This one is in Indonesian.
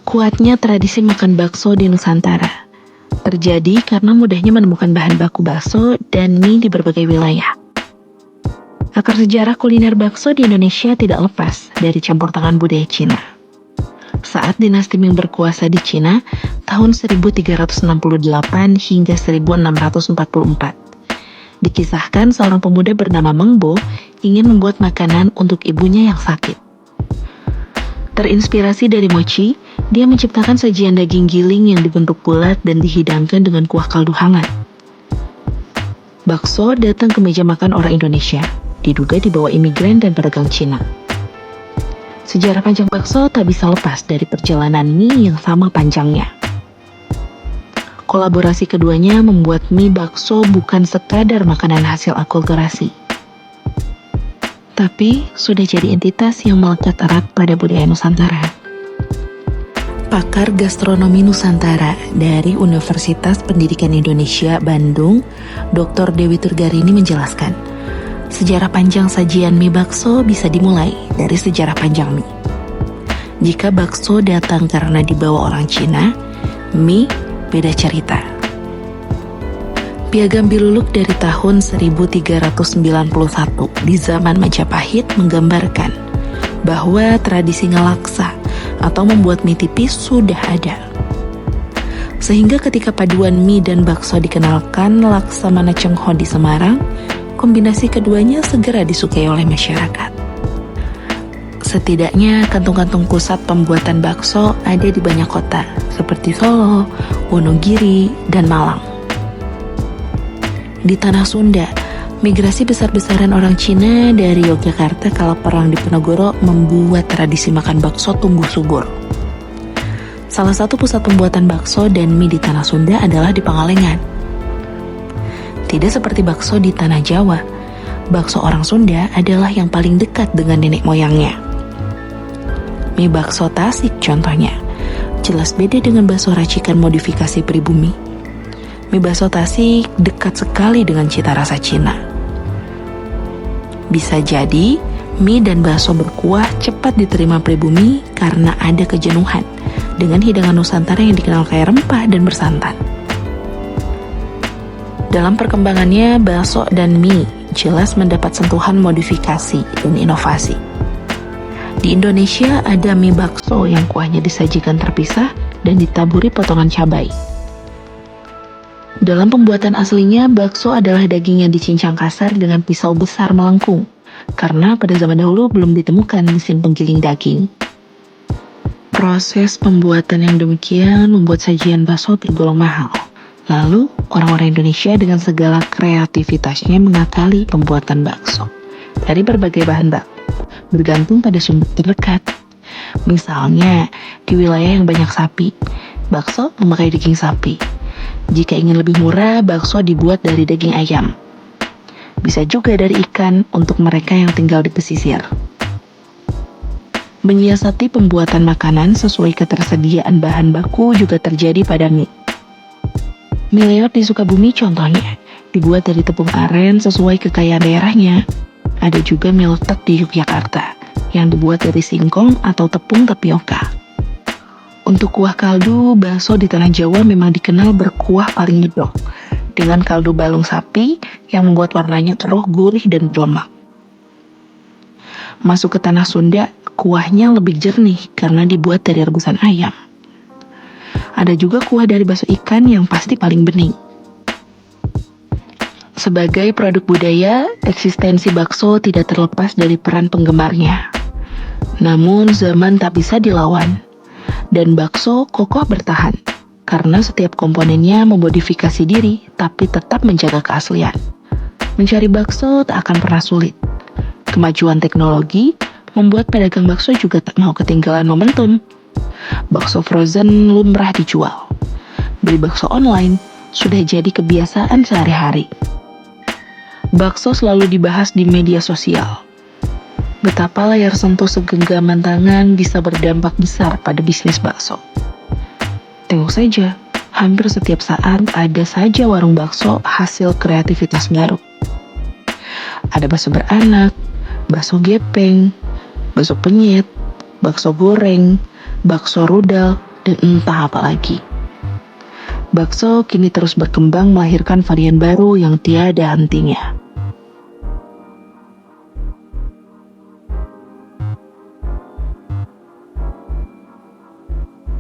Kuatnya tradisi makan bakso di Nusantara terjadi karena mudahnya menemukan bahan baku bakso dan mie di berbagai wilayah. Akar sejarah kuliner bakso di Indonesia tidak lepas dari campur tangan budaya Cina. Saat dinasti Ming berkuasa di Cina tahun 1368 hingga 1644, dikisahkan seorang pemuda bernama Meng Bo ingin membuat makanan untuk ibunya yang sakit. Terinspirasi dari mochi, dia menciptakan sajian daging giling yang dibentuk bulat dan dihidangkan dengan kuah kaldu hangat. Bakso datang ke meja makan orang Indonesia, diduga dibawa imigran dan pedagang Cina. Sejarah panjang bakso tak bisa lepas dari perjalanan mie yang sama panjangnya. Kolaborasi keduanya membuat mie bakso bukan sekadar makanan hasil akulturasi, tapi sudah jadi entitas yang melekat erat pada budaya Nusantara. Pakar gastronomi Nusantara dari Universitas Pendidikan Indonesia Bandung, Dr. Dewi Turgarini menjelaskan, sejarah panjang sajian mie bakso bisa dimulai dari sejarah panjang mie. Jika bakso datang karena dibawa orang Cina, mie beda cerita. Piagam Biluluk dari tahun 1391 di zaman Majapahit menggambarkan bahwa tradisi ngelaksa atau membuat mie tipis sudah ada. Sehingga ketika paduan mie dan bakso dikenalkan Laksamana Cengho di Semarang, kombinasi keduanya segera disukai oleh masyarakat. Setidaknya kantung-kantung pusat pembuatan bakso ada di banyak kota, seperti Solo, Wonogiri, dan Malang. Di Tanah Sunda, migrasi besar-besaran orang Cina dari Yogyakarta kala perang Diponegoro membuat tradisi makan bakso tumbuh subur. Salah satu pusat pembuatan bakso dan mie di Tanah Sunda adalah di Pangalengan. Tidak seperti bakso di Tanah Jawa, bakso orang Sunda adalah yang paling dekat dengan nenek moyangnya. Mie bakso Tasik contohnya, jelas beda dengan bakso racikan modifikasi pribumi. Mie bakso Tasik dekat sekali dengan cita rasa Cina. Bisa jadi, mie dan bakso berkuah cepat diterima pribumi karena ada kejenuhan dengan hidangan Nusantara yang dikenal kaya rempah dan bersantan. Dalam perkembangannya, bakso dan mie jelas mendapat sentuhan modifikasi dan inovasi. Di Indonesia ada mie bakso yang kuahnya disajikan terpisah dan ditaburi potongan cabai. Dalam pembuatan aslinya, bakso adalah daging yang dicincang kasar dengan pisau besar melengkung, karena pada zaman dahulu belum ditemukan mesin penggiling daging. Proses pembuatan yang demikian membuat sajian bakso tergolong mahal. Lalu, orang-orang Indonesia dengan segala kreativitasnya mengakali pembuatan bakso dari berbagai bahan baku, bergantung pada sumber terdekat. Misalnya, di wilayah yang banyak sapi, bakso memakai daging sapi. Jika ingin lebih murah, bakso dibuat dari daging ayam. Bisa juga dari ikan untuk mereka yang tinggal di pesisir. Menyiasati pembuatan makanan sesuai ketersediaan bahan baku juga terjadi pada mie. Mie leot di Sukabumi contohnya, dibuat dari tepung aren sesuai kekayaan daerahnya. Ada juga mie letek di Yogyakarta, yang dibuat dari singkong atau tepung tapioka. Untuk kuah kaldu, bakso di Tanah Jawa memang dikenal berkuah paling medok, dengan kaldu balung sapi yang membuat warnanya keruh, gurih, dan berlemak. Masuk ke Tanah Sunda, kuahnya lebih jernih karena dibuat dari rebusan ayam. Ada juga kuah dari bakso ikan yang pasti paling bening. Sebagai produk budaya, eksistensi bakso tidak terlepas dari peran penggemarnya. Namun zaman tak bisa dilawan, dan bakso kokoh bertahan karena setiap komponennya memodifikasi diri tapi tetap menjaga keaslian. Mencari bakso tak akan pernah sulit. Kemajuan teknologi membuat pedagang bakso juga tak mau ketinggalan momentum. Bakso frozen lumrah dijual. Beli bakso online sudah jadi kebiasaan sehari-hari. Bakso selalu dibahas di media sosial. Betapa layar sentuh segenggaman tangan bisa berdampak besar pada bisnis bakso. Tengok saja, hampir setiap saat ada saja warung bakso hasil kreativitas baru. Ada bakso beranak, bakso gepeng, bakso penyet, bakso goreng, bakso rudal, dan entah apa lagi. Bakso kini terus berkembang melahirkan varian baru yang tiada hentinya.